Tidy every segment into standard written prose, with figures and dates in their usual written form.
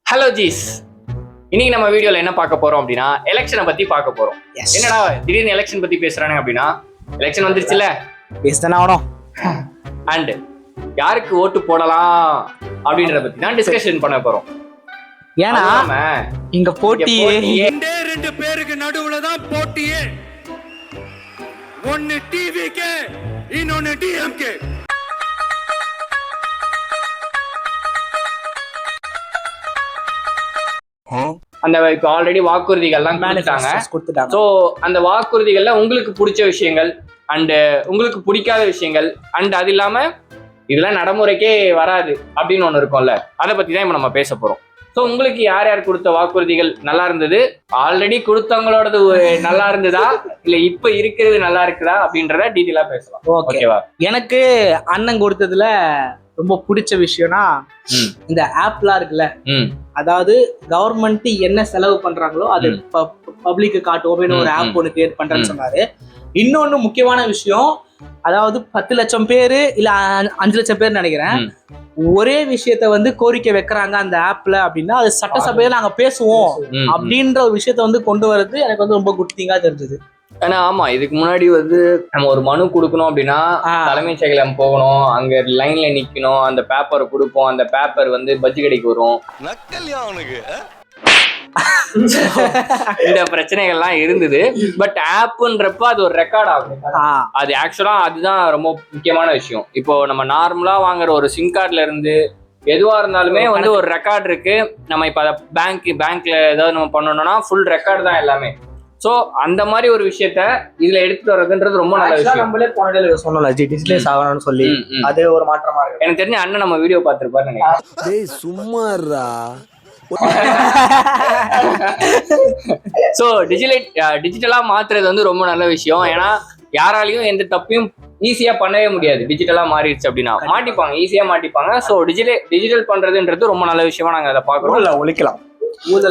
Hello ஜீஸ், இன்னைக்கு நம்ம வீடியோல என்ன பார்க்க போறோம் அப்படின்னா எலெக்ஷனை பத்தி பார்க்க போறோம். என்னடா திடீர்னு எலெக்ஷன் பத்தி பேசுறானே அப்படின்னா, எலெக்ஷன் வந்துருச்சுல, பேசதானே ஆகணும். அண்ட் யாருக்கு ஓட்டு போடலாம் அப்படின்றத பத்தி தான் டிஸ்கஷன் பண்ண போறோம். ஏன்னா இங்க போட்டியே ரெண்டு பேருக்கு நடுவுல தான் போட்டியே. ஒன்னு டிவிகே, இன்னொன்னு டிஎம்கே. அந்த இப்போ ஆல்ரெடி வாக்குறுதிகள்லாம் கொடுத்துட்டாங்க. ஸோ அந்த வாக்குறுதிகள்ல உங்களுக்கு பிடிச்ச விஷயங்கள் அண்ட் உங்களுக்கு பிடிக்காத விஷயங்கள் அண்ட் அது இல்லாம இதெல்லாம் நடைமுறைக்கே வராது அப்படின்னு ஒன்று இருக்கும்ல, அதை பத்தி தான் இப்போ நம்ம பேச போறோம். ஸோ உங்களுக்கு யார் யார் கொடுத்த வாக்குறுதிகள் நல்லா இருந்தது, ஆல்ரெடி கொடுத்தவங்களோடது நல்லா இருந்ததா, இல்ல இப்ப இருக்கிறது நல்லா இருக்குதா அப்படின்றத டீட்டெயிலா பேசலாம். ஓகேவா? எனக்கு அண்ணன் கொடுத்ததுல ரொம்ப பிடிச்ச விஷயம்னா இந்த ஆப்லாம் இருக்குல்ல, அதாவது கவர்மெண்ட் என்ன செலவு பண்றாங்களோ அது பப்ளிக்கு காட்டுவோம் ஒரு ஆப் ஒன்று கிரியேட் பண்றேன்னு சொன்னாரு. இன்னொன்னு முக்கியமான விஷயம், அதாவது 10 லட்சம் பேரு இல்ல 5 லட்சம் பேர் நினைக்கிறேன் ஒரே விஷயத்த கோரிக்கை வைக்கிறாங்க அந்த ஆப்ல அப்படின்னா அது சட்டசபையில நாங்க பேசுவோம் அப்படின்ற ஒரு விஷயத்த கொண்டு வர்றது எனக்கு ரொம்ப குட் திங்கா தெரிஞ்சது. ஏன்னா ஆமா, இதுக்கு முன்னாடி நம்ம ஒரு மனு கொடுக்கணும் அப்படின்னா தலைமைச் செயலகம் போகணும், அங்க லைன்ல நிக்கணும், அந்த பேப்பரை கொடுப்போம், அந்த பேப்பர் பஜ்ஜி கடைக்கு வரும், இந்த பிரச்சனைகள்லாம் இருந்தது. பட் ஆப்ன்றப்ப அது ஒரு ரெக்கார்ட் ஆகும். அது ஆக்சுவலா அதுதான் ரொம்ப முக்கியமான விஷயம். இப்போ நம்ம நார்மலா வாங்குற ஒரு சிம் கார்டுல இருந்து எதுவா இருந்தாலுமே ஒரு ரெக்கார்ட் இருக்கு. நம்ம இப்ப பேங்க்ல ஏதாவது நம்ம பண்ணணும்னா ஃபுல் ரெக்கார்டு தான் எல்லாமே. சோ அந்த மாதிரி ஒரு விஷயத்த இதுல எடுத்துட்டு வர்றதுன்றது ரொம்ப நல்ல விஷயம். நம்மளே போனதுல சொன்னோம்ல டிஜிட்டலைஸ் ஆகணும்னு சொல்லி, அது ஒரு மாற்றமா இருக்கு. எனக்கு தெரிஞ்ச அண்ணன் நம்ம வீடியோ பார்த்திருப்பாரு நினைக்கிறேன். சும்மாறா. சோ டிஜிட்டலா மாத்துறது ரொம்ப நல்ல விஷயம். ஏன்னா யாராலையும் எந்த தப்பையும் ஈஸியா பண்ணவே முடியாது. டிஜிட்டலா மாறிடுச்சு அப்படின்னா மாட்டிப்பாங்க, ஈஸியா மாட்டிப்பாங்க. சோ டிஜிட்டல் பண்றதுன்றது ரொம்ப நல்ல விஷயமா நாங்க அதை பாக்குறோம். ஒழிக்கலாம்,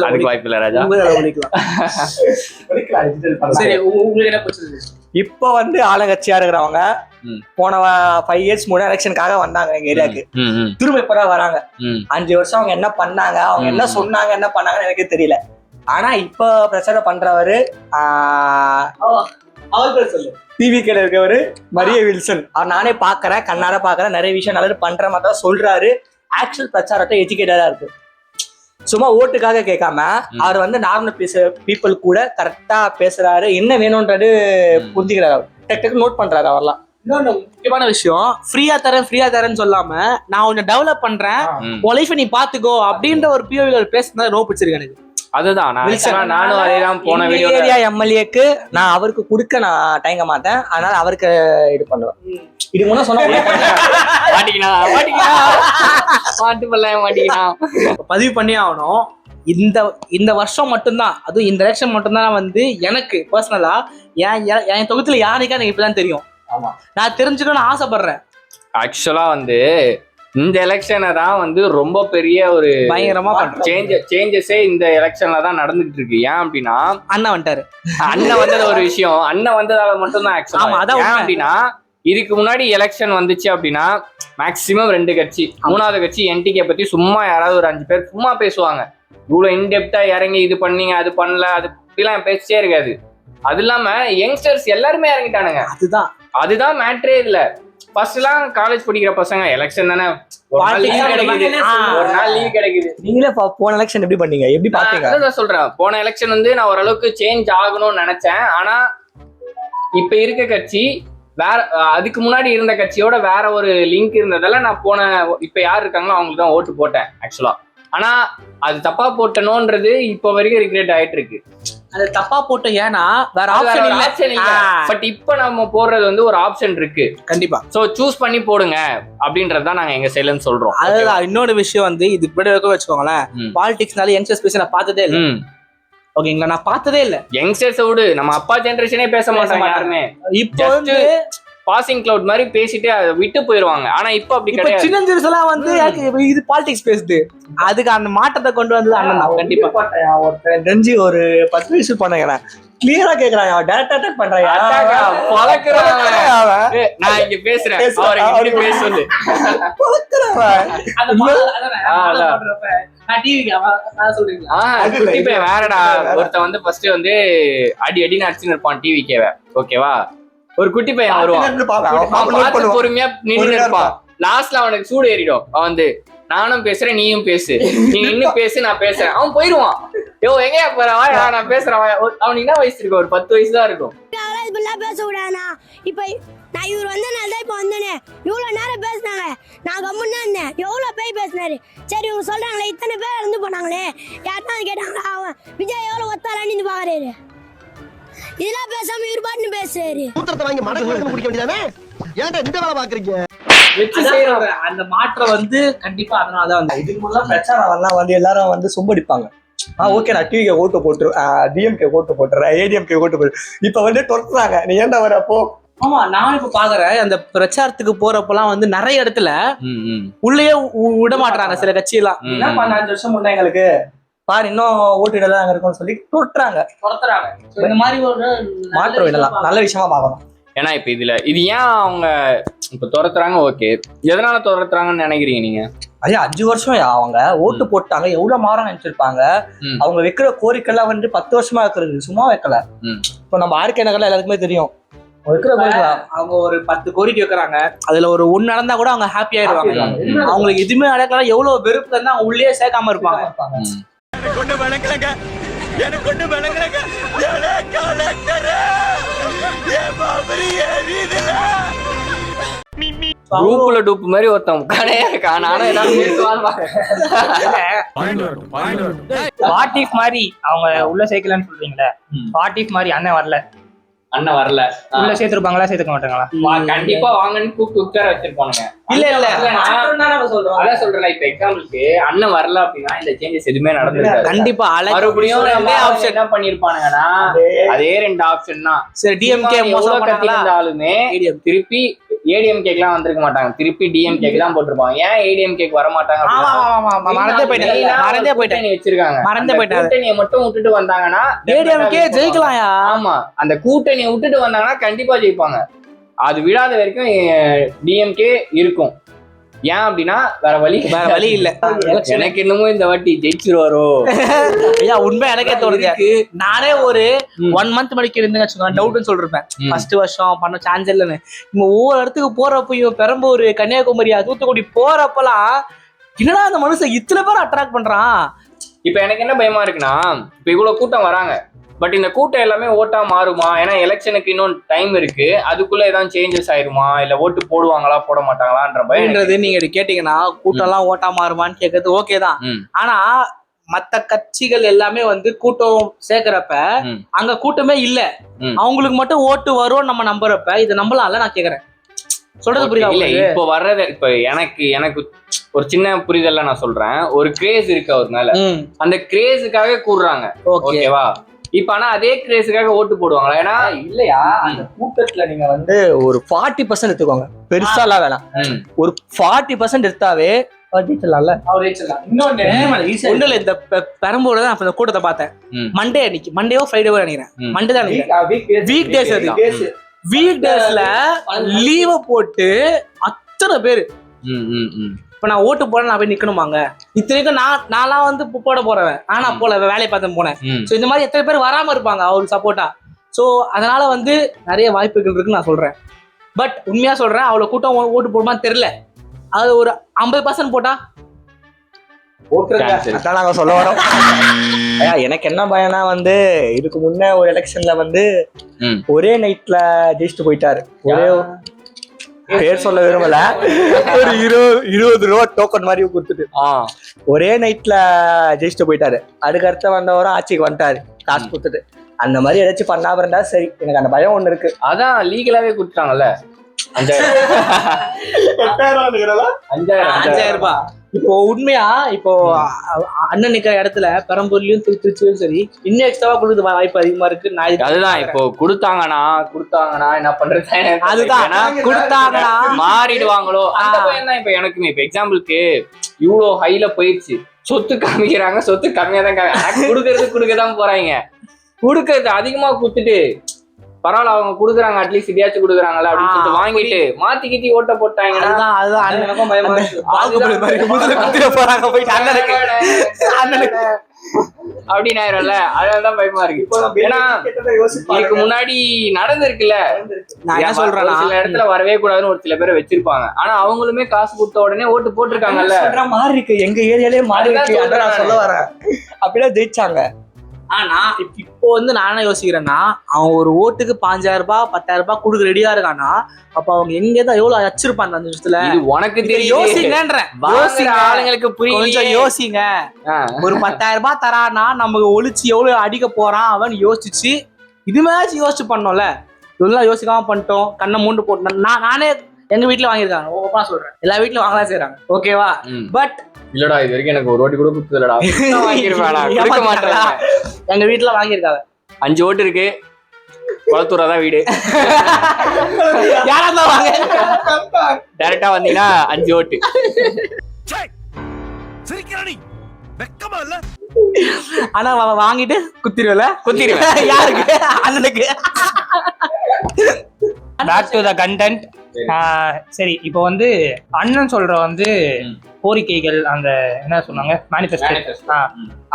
அதுக்கு வாய்ப்பு இல்ல ராஜா. சரி, உங்களுக்கு என்ன பிடிச்சது? இப்ப ஆளுங்கட்சியா இருக்கிறவங்க போன 5 இயர்ஸ் முன்னாடி எலெக்ஷனுக்காக வந்தாங்க எங்க ஏரியாவுக்கு. திரும்ப இப்பதான் வராங்க. 5 வருஷம் அவங்க என்ன பண்ணாங்க, அவங்க என்ன சொன்னாங்க, என்ன பண்ணாங்கன்னு எனக்கே தெரியல. ஆனா இப்ப பிரச்சாரம் பண்றவரு சொல்லு டிவிக்கேல இருக்கவரு மரிய வில்சன், அவர் நானே பாக்குறேன், கண்ணார பாக்குறேன், நிறைய விஷயம் நல்லது பண்ற மாதிரி தான் சொல்றாரு. ஆக்சுவல் பிரச்சாரத்தை எஜுகேட்டடா இருக்கு. சும்மா ஓட்டுக்காக கேட்காம அவர் நார்மல் பீப்புள் கூட கரெக்டா பேசுறாரு, என்ன வேணும்ன்றது புரிஞ்சுக்கிறாரு, டக்கு நோட் பண்றாரு. அவர்லாம் இன்னொன்னு முக்கியமான விஷயம், ஃப்ரீயா தரேன்னு சொல்லாம நான் கொஞ்சம் டெவலப் பண்றேன், உன் லைஃபை நீ பாத்துக்கோ அப்படின்ற ஒரு பிஓவில பேசுனது ரொம்ப பிடிச்சிருக்கு எனக்கு. அதுதான் நானும் அதேதான் போன வீடியோ ஏரியா எம்எல்ஏக்கு நான் அவருக்கு கொடுக்க நான் தயங்க மாட்டேன். அதனால அவருக்கு இது பண்ணுவேன். இது முன்ன சொன்னா பதிவு பண்ணி ஆகணும். இந்த வருஷம் மட்டும்தான், அதுவும் இந்த எலெக்ஷன் மட்டும்தான் எனக்கு பர்சனலா என் தொகுதியில யாருக்கா எனக்கு இப்பதான் தெரியும். நான் தெரிஞ்சுக்கணும்னு ஆசைப்படுறேன். ஆக்சுவலா இந்த எலெக்ஷனை தான் ரொம்ப பெரிய ஒரு பயங்கரமா சேஞ்சஸே இந்த எலெக்ஷன்ல தான் நடந்துட்டு இருக்கு. ஏன் அப்படின்னா அண்ணன் வந்துட்டாரு. அண்ணன் வந்தது ஒரு விஷயம், அண்ணன் வந்ததால மட்டும்தான் ஆக்சுவலா. ஏன் அப்படின்னா இதுக்கு முன்னாடி எலெக்ஷன் வந்துச்சு அப்படின்னா மேக்சிமம் 2 கட்சி, 3வது கட்சி என்டிகே பத்தி சும்மா யாராவது ஒரு 5 பேர் சும்மா பேசுவாங்க. இவ்வளவு இன்டெப்தா இறங்கி இது பண்ணீங்க, அது பண்ணல, அது இப்படிலாம் பேசிட்டே இருக்காது. அது இல்லாம யங்ஸ்டர்ஸ் எல்லாருமே இறங்கிட்டானுங்க. அதுதான் மேட்ரே இல்ல. ஃபர்ஸ்ட் எல்லாம் காலேஜ் படிக்கிற பசங்க எலெக்ஷன் தானே, ஒரு நாள் லீவ் கிடைக்குது. நீங்களே போன எலெக்ஷன் எப்படி பண்ணீங்க, எப்படி பாத்தீங்க? அதான் சொல்றேன், போன எலெக்ஷன் நான் ஓரளவுக்கு சேஞ்ச் ஆகணும்னு நினைச்சேன். ஆனா இப்ப இருக்க கட்சி வேற, அதுக்கு முன்னாடி இருந்த கட்சியோட வேற ஒரு லிங்க் இருந்ததால நான் இப்ப யார் இருக்காங்களோ அவங்களுக்கு தான் ஓட்டு போட்டேன் ஆக்சுவலா. ஆனா அது தப்பா போட்டணும்ன்றது இப்ப வரைக்கும் ரிக்ரெட் ஆயிட்டு இருக்கு. அது தப்பா போட்ட, ஏன்னா வேற ஆப்ஷன் இல்ல. பட் இப்ப நம்ம போடுறது ஒரு ஆப்ஷன் இருக்கு கண்டிப்பா. சோ சூஸ் பண்ணி போடுங்க அப்படின்றதுதான் நாங்க எங்க சைடுல சொல்றோம். அதுதான் இன்னொரு விஷயம், இது இப்படி வச்சுக்கோங்களேன், பாலிடிக்ஸ்னால யங்ஸ்டர்ஸ் பேச நான் பார்த்ததே இல்லை. ஓகேங்களா, நான் பார்த்ததே இல்லை. யங்ஸ்டர்ஸை விடு, நம்ம அப்பா ஜெனரேஷனே பேச மாட்டாங்க யாருமே. இப்போ பாசிங் கிளவுட் மாதிரி பேசிட்டு அதை விட்டு போயிருவாங்க. ஆனா இப்ப அப்படி கிடையாது. சின்னஞ்சிறுஸ் எல்லாம் இது பாலிடிக்ஸ் பேசுது. அதுக்கு அந்த மாற்றத்தை கொண்டு வந்தது அண்ணன் தான். கண்டிப்பா ஒரு 10 வயசு பண்ணுங்க. கிளியரா கேக்குறாங்க, அவன் டைரக்டா அட்டாக் பண்றாங்க. நான் இங்க பேசுறேன், அவர் இப்படி பேச சொல்லு. குட்டி பையன் வேறடா, ஒருத்தன் வந்து ஃபர்ஸ்ட் வந்து அடி அடின்னு அடிச்சுன்னு இருப்பான் டிவிக்கேவ, ஓகேவா? ஒரு குட்டி பையன் வருவான், பொறுமையா நின்று இருப்பான். லாஸ்ட்ல அவனுக்கு சூடு ஏறிடும். அவன் வந்து நானும் பேசுறேன் நீயும் பேசு, நீ நின்னு பேசு நான் பேசுறேன். அவன் போயிடுவான். யோ எங்கயா போறவா, நான் பேசுறேன். அவனுக்கு என்ன வயசு இருக்கும்? ஒரு 10 வயசு தான் இருக்கும். பேச விடானா? இப்ப நான் இவர் வந்தனால தான் இப்ப வந்தேனே. இவ்வளவு நேரம் பேசினாங்க, நான் கம்முன்னு இருந்தேன். எவ்வளவு பேய் பேசினாரு. சரி இவங்க சொல்றாங்களே இத்தனை பேர் இருந்து போனாங்களே, யாருன்னா கேட்டாங்களா? அவன் விஜய் எவ்வளவு ஒத்தாலான்னு இருந்து பாக்குறாரு. இதெல்லாம் பேசாம இவர் பாட்டுன்னு பேசுறாரு. வாங்கி மடக்கு குடிக்க வேண்டியதானே? ஏன்டா இந்த வேலை பாக்குறீங்க? அந்த மாற்றம் வந்து கண்டிப்பா அதனாலதான் வந்து இதுக்கு முன்னாடி பிரச்சாரம் வந்து எல்லாரும் வந்து சும்படிப்பாங்க. ஓகே நான் டிவிக்கு ஓட்டு போட்டு டிஎம்கே ஓட்டு போட்டுறேன், ஏடிஎம்கே ஓட்டு போட்டு. இப்ப வந்து தொடுறாங்க, நீ ஏன்டா வரப்போ? ஆமா, நான் இப்ப பாக்குறேன் அந்த பிரச்சாரத்துக்கு போறப்பெல்லாம் வந்து நிறைய இடத்துல உள்ளேயே விட மாட்டாங்க சில கட்சி எல்லாம். என்ன பண்ண 5 வருஷம் முன்னே எங்களுக்கு பாரு இன்னும் ஓட்டு இடலாம் அங்க இருக்கும்னு சொல்லி தொடுறாங்க. இந்த மாதிரி ஒரு மாற்றம் இடலாம் நல்ல விஷயமா பார்க்கணும். ஏன்னா இப்ப இது ஏன் அவங்க இப்ப துரத்துறாங்க? ஓகே, எதனால துரத்துறாங்கன்னு நினைக்கிறீங்க நீங்க? ஐயா 5 வருஷம் அவங்க ஓட்டு போட்டாங்க, எவ்வளவு மாறம் நினைச்சிருப்பாங்க. அவங்க வைக்கிற கோரிக்கை எல்லாம் வந்து 10 வருஷமா இருக்கிறது, சும்மா வைக்கல. இப்ப நம்ம ஆர்கே நகர்ல எல்லாருக்குமே தெரியும், அவங்க ஒரு 10 கோரிக்கை வைக்கிறாங்க, அதுல ஒரு 1 நடந்தா கூட அவங்க ஹாப்பி ஆயிடுவாங்க. அவங்களுக்கு எதுவுமே நடக்கலாம், எவ்வளவு வெறுப்பு இருந்தா அவங்க உள்ளே சேர்க்காம இருப்பாங்க. குரூப்ல டூப் மாதிரி ஒருத்தன் கடையா இருக்கான். நானும் ஏதாவது வாட் இஃப் மாதிரி அவங்க உள்ள சேர்க்கலன்னு சொல்றீங்களே, வாட் இஃப் மாதிரி அண்ணன் வரல உள்ள சேர்த்திருப்பாங்களா சேர்த்துக்க மாட்டாங்களா? கண்டிப்பா வாங்கன்னு கூப்பிட்டு உட்கார வச்சிருப்பானுங்க. இல்ல அதான் சொல்றேன். இப்ப எக்ஸாம்பிளுக்கு அண்ணன் வரல அப்படின்னா இந்த சேஞ்சஸ் எதுவுமே நடந்திருக்காது. கண்டிப்பா மறுபடியும் என்ன பண்ணிருப்பானுங்கன்னா அதே 2 ஆப்ஷன் தான். சரி, டிஎம்கே இருந்தாலுமே திருப்பி ஏடிஎம்கேக்கு எல்லாம் வந்திருக்க மாட்டாங்க, திருப்பி டிஎம்கேக்கு தான் போட்டிருப்பாங்க. ஏன் ஏடிஎம்கேக்கு வர மாட்டாங்க? கூட்டணியை மட்டும் விட்டுட்டு வந்தாங்கன்னா ஏடிஎம்கே ஜெயிக்கலாம். ஆமா, அந்த கூட்டணியை விட்டுட்டு வந்தாங்கன்னா கண்டிப்பா ஜெயிப்பாங்க. அது விடாத வரைக்கும் டிஎம்கே இருக்கும். ஏன் அப்படின்னா வேற வழி இல்ல. எனக்கு என்னமோ இந்த வாட்டி ஜெயிச்சிருவாரோ ஐயா, உண்மை எனக்கே தோணுது. நானே ஒரு 1 மந்த் படிக்கிறேன்னு வச்சுக்கோங்க, டவுட்னு சொல்லிருப்பேன். ஃபர்ஸ்ட் வருஷம் பண்ண சான்ஸ் இல்லைன்னு. இவங்க ஒவ்வொரு இடத்துக்கு போறப்பையும் பெரம்பூர், கன்னியாகுமரியா, தூத்துக்குடி போறப்பெல்லாம் என்னடா அந்த மனுஷன் இத்தனை பேர் அட்ராக்ட் பண்றான். இப்ப எனக்கு என்ன பயமா இருக்குன்னா, இப்ப இவ்வளவு கூட்டம் வராங்க, பட் இந்த கூட்டம் எல்லாமே ஓட்டா மாறுமா? ஏன்னா எலெக்ஷனுக்கு இன்னும் டைம் இருக்கு, அதுக்குள்ள ஏதாவது சேஞ்சஸ் ஆயிருமா, இல்ல ஓட்டு போடுவாங்களா போட மாட்டாங்களான்ற பயம்ன்றது. நீங்க கேட்டீங்கன்னா கூட்டம் எல்லாம் ஓட்டா மாறுமான்னு கேட்கறது ஓகே தான். ஆனா மத்த கட்சிகள் எல்லாமே வந்து கூட்டம் சேர்க்கிறப்ப அங்க கூட்டமே இல்ல, அவங்களுக்கு மட்டும் ஓட்டு வரும் நம்ம நம்புறப்ப இதை நம்பலாம்ல. நான் கேக்குறேன், சொல்றது புரியுதா? இல்ல இப்ப வர்றது இப்ப எனக்கு ஒரு சின்ன புரிதல்ல நான் சொல்றேன். ஒரு கிரேஸ் இருக்கு அவர் மேல, அந்த கிரேஸுக்காக கூடுறாங்க, ஓகேவா? இப்ப ஆனா அதே கிரேஸுக்காக ஓட்டு போடுவாங்களா? ஏன்னா இல்லையா, அந்த கூட்டத்துல நீங்க வந்து ஒரு 40% எடுத்துக்கோங்க, பெருசா எல்லாம் வேணாம். ஒரு 40% எடுத்தாவே இன்னொன்னு இந்த பெரம்பூர்ல தான் இந்த கூட்டத்தை பார்த்தேன். மண்டே அன்னைக்கு, மண்டேவோ ஃப்ரைடேவோ நினைக்கிறேன், மண்டே தான் வீக் டேஸ். வீக் டேஸ்ல லீவ போட்டு அத்தனை பேரு. இப்ப நான் ஓட்டு போட நான் போய் நிக்கணுமாங்க? இத்தனைக்கும் நான்லாம் வந்து போட போறேன், ஆனா போல வேலையை பார்த்து போனேன். சோ இந்த மாதிரி எத்தனை பேர் வராம இருப்பாங்க அவருக்கு சப்போர்ட்டா. சோ அதனால வந்து நிறைய வாய்ப்புகள் இருக்குன்னு நான் சொல்றேன். பட் உண்மையா சொல்றேன், அவ்வளவு கூட்டம் ஓட்டு போடுமான்னு தெரியல. அது ஒரு 50% போட்டா அதான் நாங்க சொல்ல வரோம். எனக்கு என்ன பயம்னா வந்து இதுக்கு முன்ன ஒரு எலெக்ஷன்ல வந்து ஒரே நைட்ல ஜெயிச்சுட்டு போயிட்டாரு. ஒரே பேர் சொல்ல விரும்பல, ஒரு 20 ரூபா டோக்கன் மாதிரி கொடுத்துட்டு ஒரே நைட்ல ஜெயிச்சுட்டு போயிட்டாரு. அதுக்கடுத்த வந்தவரும் ஆட்சிக்கு வந்துட்டாரு காசு கொடுத்துட்டு. அந்த மாதிரி ஏதாச்சும் பண்ணாம இருந்தா சரி. எனக்கு அந்த பயம் ஒண்ணு இருக்கு. அதான் லீகலாவே கொடுத்தாங்கல்ல 5000 ரூபாய். இப்போ உண்மையா இப்போ அண்ணன் நிக்கிற இடத்துல பெரம்பூர்லயும் திருச்சியும் சரி இன்னும் எக்ஸ்ட்ராவா கொடுக்குது வாய்ப்பு அதிகமா இருக்கு. அதுதான் இப்போ கொடுத்தாங்கன்னா என்ன பண்றது? அதுதான் கொடுத்தாங்கன்னா மாறிடுவாங்களோ அந்த பயம் தான். இப்ப எனக்குமே இப்ப எக்ஸாம்பிளுக்கு இவ்வளவு ஹைல போயிடுச்சு, சொத்து காமிக்கிறாங்க, சொத்து கம்மியா தான் கொடுக்கறதுக்கு கொடுக்கதான் போறாங்க. குடுக்கறது அதிகமா குடுத்துட்டு பரவாயில்ல அவங்க குடுக்குறாங்க அட்லீஸ்ட் இதையாச்சும் குடுக்குறாங்கல்ல அப்படின்னு சொல்லிட்டு வாங்கிட்டு மாத்தி கித்தி ஓட்ட போட்டாங்கன்னா அதுதான் எனக்கும் பயமா இருக்கு. பாகுபலி மாதிரி முதல்ல குத்திர போறாங்க போயிட்டு அண்ணனுக்கு அப்படின்னு ஆயிரும்ல, அதனாலதான் பயமா இருக்கு. ஏன்னா இதுக்கு முன்னாடி நடந்திருக்குல்ல, நான் என்ன ஒரு சொல்றேன்னா சில இடத்துல வரவே கூடாதுன்னு ஒரு சில பேரை வச்சிருப்பாங்க. ஆனா அவங்களுமே காசு கொடுத்த உடனே ஓட்டு போட்டிருக்காங்கல்ல. சொல்ற மாதிரி இருக்கு, எங்க ஏரியாலே மாறி இருக்கு. அதான் நான் சொல்ல வரேன், அப்படிதான் ஜெயிச்சாங்க. ஆனா இப்போ வந்து நான் என்ன யோசிக்கிறேன்னா, அவன் ஒரு ஓட்டுக்கு 5000 ரூபாய் 10,000 ரூபாய் கொடுக்க ரெடியா இருக்கானா, அப்ப அவங்க எங்கதான் எவ்வளவு வச்சிருப்பாங்க அந்த விஷயத்துல. இது உனக்கு தெரியும், யோசிங்கன்றேன். யோசிங்க, ஆளுங்களுக்கு புரியும். கொஞ்சம் யோசிங்க. ஒரு 10,000 ரூபாய் தரானா நமக்கு ஒளிச்சு எவ்வளவு அடிக்க போறான் அவன் யோசிச்சு இதுமாச்சும் யோசிச்சு பண்ணோம்ல. இதெல்லாம் யோசிக்காம பண்ணிட்டோம், கண்ணை மூண்டு போட்டோம். நானே எங்க வீட்டுல வாங்கியிருக்காங்க, ஓப்பனா சொல்றேன், எல்லா வீட்லயும் வாங்கலாம் செய்யறாங்க, ஓகேவா. பட் இல்லடா இது வரைக்கும் எனக்கு ஒரு ஓட்டு கூட கொடுத்ததுலடா, கொடுக்க மாட்டேன். எங்க வீட்டுல வாங்கியிருக்காங்க. 5 ஓட்டு இருக்கு, குளத்தூராதான் வீடு. யாரா வாங்க டைரக்டா வந்தீங்கன்னா 5 ஓட்டு. சிரிக்கிறானி வெக்கமா இல்ல? ஆனா வாங்கிட்டு குத்திருவல குத்திடுவேன். யாருக்கு? அண்ணனுக்கு. Back to the content. சரி, இப்போ வந்து அண்ணன் சொல்ற வந்து கோரிக்கைகள், அந்த என்ன சொன்னாங்க, மேனிஃபெஸ்டோ,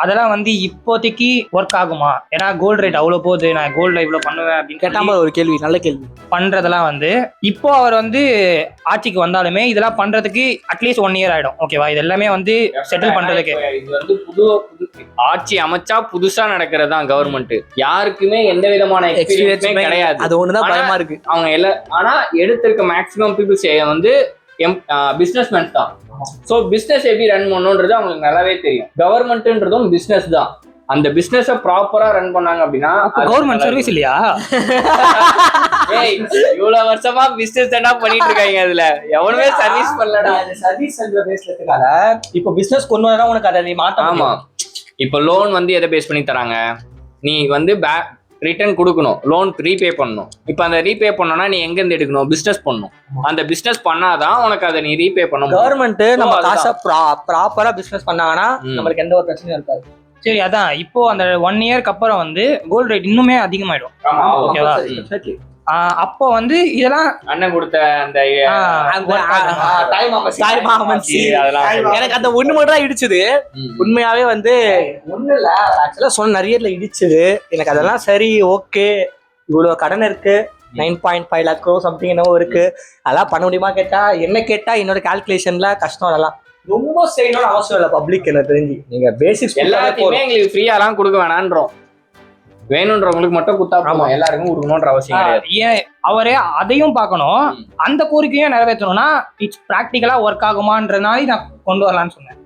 அதெல்லாம் வந்து இப்போதைக்கு ஒர்க் ஆகுமா? ஏன்னா கோல்டு ரேட் அவ்வளவு போகுது, நான் கோல்டு இவ்வளவு பண்ணுவேன் அப்படின்னு கேட்டாம ஒரு கேள்வி, நல்ல கேள்வி. பண்றதெல்லாம் வந்து இப்போ அவர் வந்து ஆட்சிக்கு வந்தாலுமே இதெல்லாம் பண்றதுக்கு அட்லீஸ்ட் 1 இயர் ஆயிடும். ஓகேவா? இது எல்லாமே வந்து செட்டில் பண்றதுக்கு. இது வந்து புது ஆட்சி அமைச்சா புதுசா நடக்கிறதுதான் கவர்மெண்ட். யாருக்குமே எந்த விதமான எக்ஸ்பீரியன்ஸுமே கிடையாது. அது ஒண்ணுதான் பயமா இருக்கு. அவங்க எல்லாம் ஆனா எடுத்திருக்க மேக்ஸிமம் பீப்புள்ஸ் வந்து பிசினஸ்மேன் தான். சோ பிசினஸ் எப்படி ரன் பண்ணணும்ன்றது அவங்களுக்கு நல்லாவே தெரியும். கவர்மெண்ட்ன்றதும் பிசினஸ் தான். அந்த பிசினஸ் ப்ராப்பரா ரன் பண்ணாங்க அப்படின்னா கவர்மெண்ட் சர்வீஸ் இல்லையா? இவ்வளவு வருஷமா பிசினஸ் என்ன பண்ணிட்டு இருக்காங்க, அதுல எவனுமே சர்வீஸ் பண்ணலடா. சர்வீஸ் பேஸ்லதுனால இப்போ பிசினஸ் கொண்டு வரா உனக்கு அதை நீ மாத்த. ஆமா, இப்போ லோன் வந்து எதை பேஸ் பண்ணி தராங்க, நீ வந்து ரிட்டர்ன் கொடுக்கணும், லோன் ரீபே பண்ணணும். இப்போ அந்த ரீபே பண்ணோம்னா நீ எங்க இருந்து எடுக்கணும், பிசினஸ் பண்ணணும். அந்த பிசினஸ் பண்ணாதான் உனக்கு அதை நீ ரீபே பண்ணணும். கவர்மெண்ட் நம்ம காசை ப்ராப்பரா பிசினஸ் பண்ணாங்கன்னா நம்மளுக்கு எந்த ஒரு பிரச்சனையும் இருக்காது. சரி, அதான் இப்போ அந்த 1 இயர்க்கு அப்புறம் வந்து கோல்டு ரேட் இன்னுமே அதிகமாயிடும். ஓகேவா? அப்போ வந்து இதெல்லாம் அண்ணன் கொடுத்த அந்த எனக்கு அந்த ஒண்ணு மட்டும் தான் இடிச்சது. உண்மையாவே வந்து ஒண்ணு இல்ல, ஆக்சுவலா சொன்ன நிறைய இடிச்சது எனக்கு. அதெல்லாம் சரி, ஓகே, இவ்வளவு கடன் இருக்கு, 9.5 lakh சம்திங் என்னவோ இருக்கு, அதெல்லாம் பண்ண முடியுமா கேட்டா, என்ன கேட்டா என்னோட கால்குலேஷன்ல கஷ்டம். அதெல்லாம் ரொம்ப செய்யணும்னு அவசியம் இல்லை பப்ளிக். எனக்கு தெரிஞ்சு நீங்க பேசிக்ஸ் எல்லாத்தையுமே எங்களுக்கு ஃப்ரீயாலாம் கொடுக்க வேணான்றோம், வேணும்ன்றவங்களுக்கு மட்டும் குத்தா போதும், எல்லாருக்கும் கொடுக்கணும்ன்ற அவசியம் கிடையாது. ஏன் அவரே அதையும் பார்க்கணும், அந்த கோரிக்கையும் நிறைவேற்றணும்னா இட்ஸ் பிராக்டிகலா ஒர்க் ஆகுமான்றதுனால நான் கொண்டு வரலான்னு சொன்னேன்.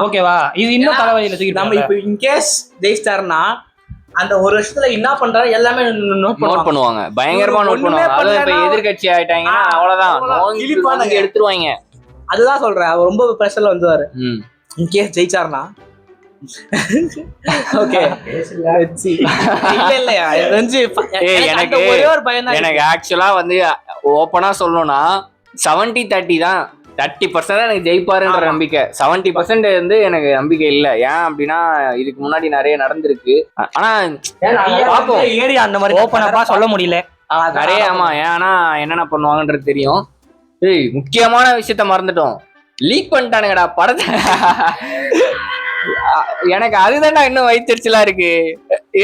ஓகேவா? இது இன்னும் தலைவலியில தூக்கி நம்ம இப்போ இன்கேஸ் ஜெயிச்சாருன்னா அந்த ஒரு வருஷத்துல என்ன பண்றாரு எல்லாமே நோட் பண்ணுவாங்க, பயங்கரமா நோட் பண்ணுவாங்க. அதாவது இப்ப எதிர்கட்சி ஆயிட்டாங்கன்னா அவ்வளவுதான், எடுத்துருவாங்க. அதுதான் சொல்றேன், அவர் ரொம்ப பிரஷர்ல வந்துவாரு. In case ஜெயிச்சாருன்னா okay. எனக்கு ஆக்சுவலா வந்து ஓப்பனா சொல்லணும்னா 70-30 தான். 30% தான் எனக்கு ஜெயிப்பாருன்ற நம்பிக்கை. 70% வந்து எனக்கு நம்பிக்கை இல்லை. ஏன் அப்படின்னா இதுக்கு முன்னாடி நிறைய நடந்திருக்கு. ஆனா ஏரியா அந்த மாதிரி ஓப்பனப்பா சொல்ல முடியல நிறைய. ஆமா, ஏன்னா என்னென்ன பண்ணுவாங்கன்றது தெரியும். முக்கியமான விஷயத்த மறந்துட்டோம், லீக் பண்ணிட்டானுங்கடா படத்தை. எனக்கு அதுதான்டா இன்னும் வயிற்றுச்சலா இருக்கு.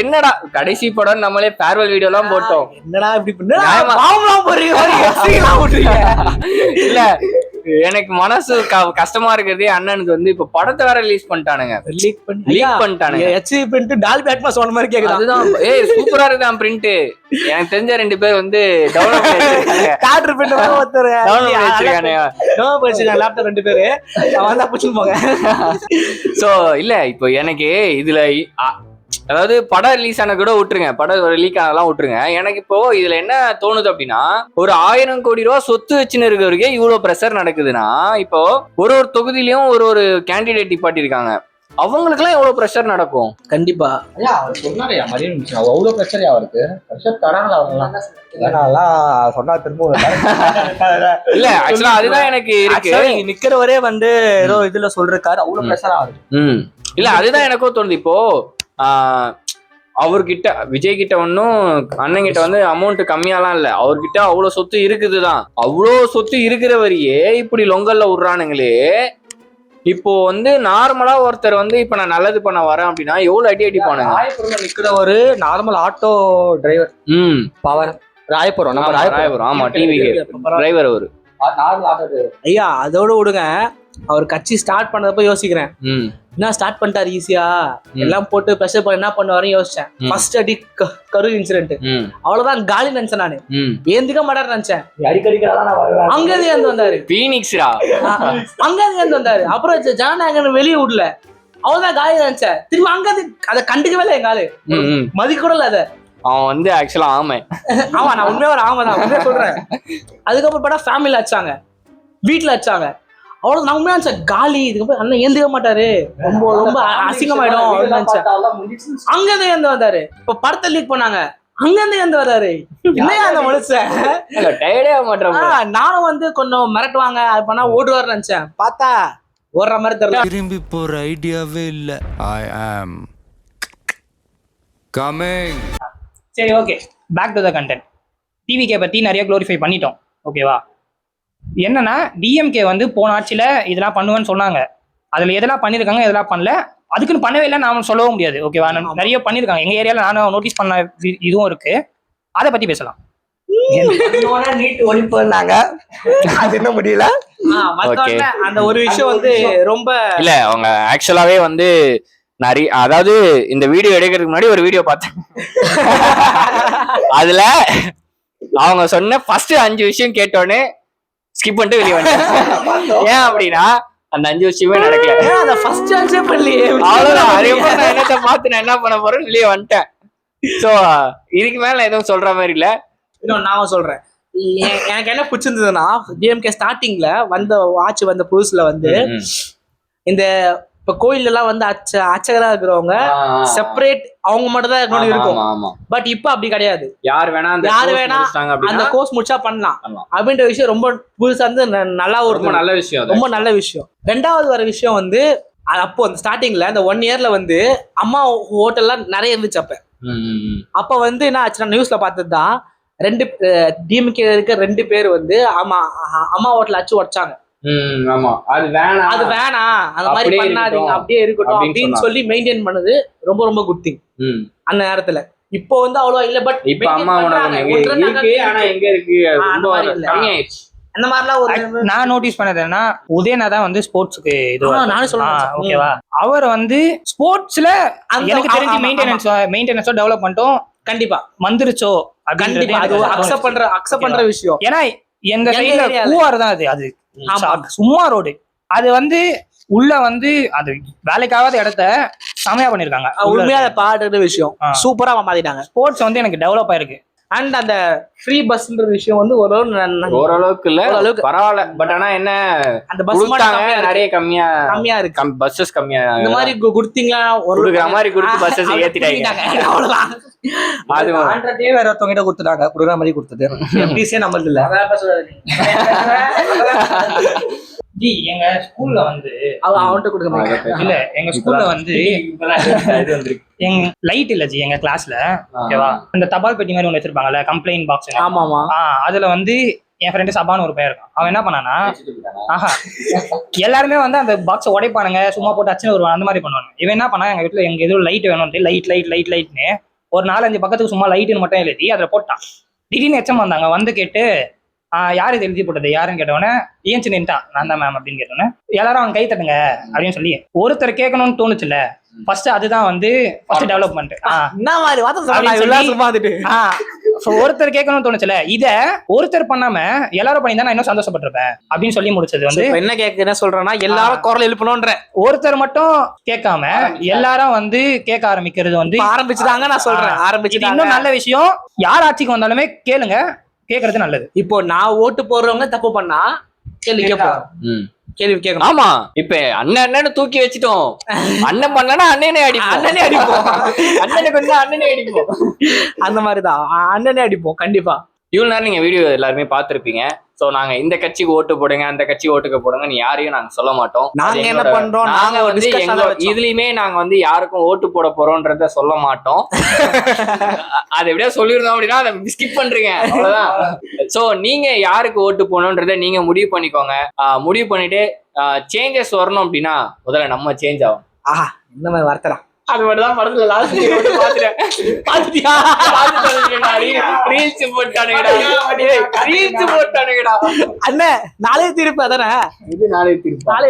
என்னடா கடைசி படம் நம்மளே ஃபேர்வெல் வீடியோ எல்லாம் போட்டோம். என்னடா இப்படி இல்ல, எனக்கு மனசு கஷ்டமா இருக்கிறதே அண்ணனுக்கு வந்து இப்ப படத்தை வேற ரிலீஸ் பண்ணிட்டானுங்க. லீக் பண்ணிட்டானுங்க. டால்பி அட்மாஸ் சொன்ன மாதிரி கேக்குது. அதுதான் சூப்பரா இருக்குதான் பிரிண்ட். எனக்கு தெரிஞ்ச 2 பேர் வந்து டவுன்லோட் பண்ணிருக்காங்க. கார்டர் பிரிண்ட் ஒருத்தர் டவுன்லோட் பண்ணிருக்காங்க. டவுன்லோட் பண்ணிருக்காங்க லேப்டாப் 2 பேர். அவன் புடிச்சு போங்க. சோ இல்ல, இப்போ எனக்கு இதுல அதாவது படம் ரிலீஸ் ஆன கூட விட்டுருங்க, படம் லீக் ஆனதெல்லாம் விட்டுருங்க. எனக்கு இப்போ இதுல என்ன தோணுது அப்படின்னா, ஒரு 1000 கோடி ரூபாய் சொத்து வச்சுன்னு இருக்கவருக்கே இவ்வளவு பிரஷர் நடக்குதுன்னா, இப்போ ஒரு தொகுதியிலயும் ஒரு கேண்டிடேட் நிப்பாட்டி இருக்காங்க, அவங்களுக்கு எல்லாம் எவ்வளவு பிரஷர் நடக்கும். கண்டிப்பா அவர் சொன்னாரு அவ்வளவு பிரச்சனை அவருக்கு. பிரஷர் தராங்களா அவங்கலாம் சொன்னா திரும்ப இல்ல. ஆக்சுவலா அதுதான் எனக்கு இருக்கு. நிக்கிறவரே வந்து ஏதோ இதுல சொல்றாரு, அவ்வளவு பிரஷர் ஆகுது. இல்ல, அதுதான் எனக்கும் தோணுது. இப்போ அவர்கிட்ட விஜய் கிட்ட ஒன்றும் அண்ணன் கிட்ட வந்து அமௌண்ட் கம்மியாலாம் இல்ல, அவர்கிட்ட அவ்வளவு சொத்து இருக்குதுதான். அவ்வளோ சொத்து இருக்கிறவரையே இப்படி லொங்கல்ல விடுறானுங்களே. இப்போ வந்து நார்மலா ஒருத்தர் வந்து இப்ப நான் நல்லது பண்ண வரேன் அப்படின்னா எவ்வளவு அடிப்பானுங்க. ராயபுரம்ல நிக்கிற ஒரு normal auto driver power Royapuram, நம்ம ராயபுரம், ஆமா டிவி டிரைவர் அவரு நார்மல் ஆட்டோ டிரைவர். ஐயா அதோட விடுங்க, அவர் கட்சி ஸ்டார்ட் பண்ணதப்ப யோசிக்கிறேன், என்ன ஸ்டார்ட் பண்ணிட்டாரு ஈஸியா எல்லாம் போட்டு ப்ரெஷர் பண்ண என்ன பண்ணுவாருன்னு யோசிச்சேன். ஃபர்ஸ்ட் அடி கரூர் இன்சிடென்ட், அவ்வளவுதான் காலி நினைச்சேன் நானு. ஏந்துக்க மாட்டாரு நினைச்சேன். அங்கேருந்து ஏந்து வந்தாரு பீனிக்ஸ்ரா, அங்கேருந்து ஏந்து வந்தாரு. அப்புறம் ஜனநாயகன் வெளியே விடல, அவ்வளவுதான் காலி நினைச்சேன். திரும்ப அங்க அதை கண்டுக்கவே இல்லை, எங்க ஆளு மதிக்க கூட இல்ல. அதை அவன் வந்து ஆக்சுவலா ஆமை. ஆமா நான் உண்மையா ஒரு ஆமை தான் உண்மையா சொல்றேன். அதுக்கப்புறம் பார்த்தா ஃபேமிலில வச்சாங்க, வீட்டுல வச்சாங்க, அவ்வளவு நான் உண்மையா நினைச்சேன் காலி. இதுக்கப்புறம் அண்ணன் ஏந்துக்க மாட்டாரு, ரொம்ப ரொம்ப அசிங்கமாயிடும் நினைச்சேன். அங்கதான் ஏந்து வந்தாரு. இப்ப படத்தை லீக் பண்ணாங்க, அங்கிருந்து ஏந்து வர்றாரு. இல்லையா அந்த மனுஷன் டயர்டே ஆக மாட்டேன். நானும் வந்து கொஞ்சம் மிரட்டுவாங்க அது பண்ணா ஓடுவாரு நினைச்சேன், பார்த்தா ஓடுற மாதிரி தெரியல. திரும்பி போற ஐடியாவே இல்ல. ஐ ஆம் கமிங். சரி okay, back to the content. TVK பற்றி நிறைய க்ளோரிஃபை பண்ணிட்டோம், ஓகேவா? என்னன்னா டிஎம்கே வந்து போன ஆட்சியில் இதெல்லாம் பண்ணுவேன்னு சொன்னாங்க. அதில் எதெல்லாம் பண்ணியிருக்காங்க எதெல்லாம் பண்ணல, அதுக்குன்னு பண்ணவே இல்லை நாம சொல்லவும் முடியாது, ஓகேவா? நிறைய பண்ணியிருக்காங்க. எங்கள் ஏரியாவில் நானும் நோட்டீஸ் பண்ண இதுவும் இருக்கு, அதை பற்றி பேசலாம். நீட் ஒழிப்புனாங்க, அது என்ன முடியல. அந்த ஒரு விஷயம் வந்து ரொம்ப இல்ல, அவங்க ஆக்சுவலாவே வந்து நிறைய, அதாவது இந்த வீடியோ எடுக்கிறதுக்கு முன்னாடி ஒரு வீடியோ பார்த்தேன். அதுல அவங்க சொன்ன ஃபர்ஸ்ட் 5 விஷயம் கேட்டோன்னே ஸ்கிப் பண்ணிட்டு வெளியே வந்துட்டேன். ஏன் அப்படின்னா அந்த 5 விஷயமே நடக்கல. அந்த ஃபர்ஸ்ட் சான்ஸே பண்ணலையே, அவ்வளவுதான். அதுக்கப்புறம் நான் என்னத்தை பார்த்து நான் என்ன பண்ண போறேன்னு வெளியே வந்துட்டேன். சோ இதுக்கு மேல நான் எதுவும் சொல்ற மாதிரி இல்ல. இன்னும் நான் சொல்றேன், எனக்கு என்ன பிடிச்சிருந்ததுன்னா டிஎம்கே ஸ்டார்டிங்ல ஆட்சி வந்த புதுசுல வந்து இந்த இப்ப கோயில் எல்லாம் வந்து அர்ச்சகரா இருக்கிறவங்க செப்பரேட் அவங்க மட்டும் தான் இருக்கணும் இருக்கும். பட் இப்ப அப்படி கிடையாது, யாரு வேணா அந்த கோர்ஸ் முடிச்சா பண்ணலாம் அப்படின்ற விஷயம் ரொம்ப புதுசா இருந்து நல்லா ஒரு நல்ல விஷயம், ரொம்ப நல்ல விஷயம். ரெண்டாவது வர விஷயம் வந்து அப்போ அந்த ஸ்டார்டிங்ல அந்த 1 இயர்ல வந்து அம்மா ஹோட்டல்லாம் நிறைய இருந்துச்சு. அப்ப வந்து என்ன ஆச்சுன்னா நியூஸ்ல பார்த்ததுதான் 2 டிஎம்கே இருக்க 2 பேர் வந்து அம்மா ஹோட்டல் அச்சு உடைச்சாங்க. அது வேணாம் அந்த மாதிரி பண்ணாதீங்க, அப்படியே இருக்கட்டும் அப்படின்னு சொல்லி மெயின்டைன் பண்ணது ரொம்ப ரொம்ப குட் திங் அந்த நேரத்துல. இப்போ வந்து அவ்வளவா இல்ல, பட் இப்ப அம்மா எங்க இருக்கு அந்த மாதிரிலாம் ஒரு நான் நோட்டீஸ் பண்ணதுன்னா உதயனா தான் வந்து ஸ்போர்ட்ஸ்க்கு இது நானும் சொல்றேன், ஓகேவா? அவர் வந்து ஸ்போர்ட்ஸ்ல எனக்கு தெரிஞ்சு மெயின்டெனன்ஸோ டெவலப்மெண்ட்டும் கண்டிப்பா வந்துருச்சோ, கண்டிப்பா அது அக்செப்ட் பண்ற விஷயம். ஏன்னா எங்க சைடுல கூவார் தான் அது சும்மா ரோடு. அது வந்து உள்ள வந்து அது வேலைக்காகாத இடத்த செமையா பண்ணிருக்காங்க. உண்மையா அதை பாடுற விஷயம் சூப்பரா மாத்திட்டாங்க. ஸ்போர்ட்ஸ் வந்து எனக்கு டெவலப் ஆயிருக்கு. அண்ட் அந்த ஃப்ரீ பஸ்ன்ற விஷயம் வந்து ஓரளவுக்கு இல்ல, பரவாயில்ல. பட் ஆனா என்ன அந்த பஸ் நிறைய கம்மியா இருக்கு, பஸ்ஸஸ் கம்மியா இந்த மாதிரி குடுத்தீங்களா ஒரு மாதிரி கொடுத்து பஸ்ஸஸ் ஏத்திட்டாங்க, அவ்வளவுதான். அது ஆண்ட்ராய்டே வேற ஒருத்தவங்க கிட்ட கொடுத்துட்டாங்க, குடுற மாதிரி கொடுத்தது. எம்பிசியே நம்மளது இல்ல. ஜி எங்க ஸ்கூல்ல வந்து அவன்கிட்ட கொடுக்க மாட்டாங்க. இல்ல எங்க ஸ்கூல்ல வந்து எங்க லைட் இல்ல ஜி எங்க கிளாஸ்ல, ஓகேவா? அந்த தபால் பெட்டி மாதிரி ஒண்ணு வச்சிருப்பாங்கல்ல, கம்ப்ளைண்ட் பாக்ஸ். ஆமாமா. அதுல வந்து என் ஃப்ரெண்டு சபான்னு ஒரு பையன் இருக்கான். அவன் என்ன பண்ணானா, எல்லாருமே வந்து அந்த பாக்ஸை உடைப்பானுங்க, சும்மா போட்டு அச்சுன்னு வருவான், அந்த மாதிரி பண்ணுவாங்க. இவன் என்ன பண்ணா, எங்க வீட்டுல எங்க எதுவும் லைட் வேணும்ட்டு லைட்னு ஒரு 4-5 பக்கத்துக்கு சும்மா லைட்டுன்னு மட்டும் எழுதி அதுல போட்டான். திடீர்னு எச்சம் வந்தாங்க, வந்து கேட்டு யாரு இது எழுதி போட்டது யாருன்னு கேட்டவொடனே ஏன்ச்சு நின்ட்டான். நான் தான் மேம் அப்படின்னு கேட்டோன்னே எல்லாரும் அவன் கை தட்டுங்க அப்படின்னு சொல்லி ஒருத்தர் கேட்கணும்னு தோணுச்சுல்ல, ஃபர்ஸ்ட் அதுதான் வந்து ஃபர்ஸ்ட் டெவலப்மெண்ட். ஒருத்தர் கேட்கணும்னு தோணுச்சுல, இத ஒருத்தர் பண்ணாம எல்லாரும் பண்ணி தான் நான் இன்னும் சந்தோஷப்பட்டிருப்பேன் அப்படின்னு சொல்லி முடிச்சது வந்து என்ன என்ன சொல்றேன்னா எல்லாரும் குரல் எழுப்பணும்ன்ற ஒருத்தர் மட்டும் கேட்காம எல்லாரும் வந்து கேட்க ஆரம்பிக்கிறது வந்து ஆரம்பிச்சுட்டாங்க. நான் சொல்றேன் ஆரம்பிச்சு இன்னும் நல்ல விஷயம். யார் ஆட்சிக்கு வந்தாலுமே கேளுங்க, கேட்கறது நல்லது. இப்போ நான் ஓட்டு போடுறவங்க தப்பு பண்ணா கேள்வி கேட்கணும். ஆமா, இப்ப அண்ணன் தூக்கி வச்சுட்டோம், அண்ணன் பண்ணா அண்ணனே அடிப்போம், அண்ணனுக்கு வந்து அண்ணனே அடிப்போம், அந்த மாதிரிதான் அண்ணனே அடிப்போம் கண்டிப்பா. இவ்வளவு நேரம் நீங்க வீடியோ எல்லாருமே பார்த்திருப்பீங்க. சோ நாங்க இந்த கட்சிக்கு ஓட்டு போடுங்க அந்த கட்சி ஓட்டுக்கு போடுங்க நீ யாரையும் நாங்க சொல்ல மாட்டோம். நாங்க என்ன பண்றோம், நாங்க வந்து இதுலயுமே நாங்க வந்து யாருக்கும் ஓட்டு போட போறோம்ன்றத சொல்ல மாட்டோம். அது எப்படியா சொல்லிருந்தோம் அப்படின்னா அதை ஸ்கிப் பண்றீங்க அவ்வளவுதான். சோ நீங்க யாருக்கு ஓட்டு போடணும்ன்றத நீங்க முடிவு பண்ணிக்கோங்க. முடிவு பண்ணிட்டு சேஞ்சஸ் வரணும் அப்படின்னா முதல்ல நம்ம சேஞ்ச் ஆகும். ஆஹா இந்த மாதிரி வார்த்தை அது மட்டும் தான் படத்துல லாஸ்ட் பாத்துட்டேன். அண்ணே நாளே திருப்பி அதானே இது நாளே திருப்பி நாளே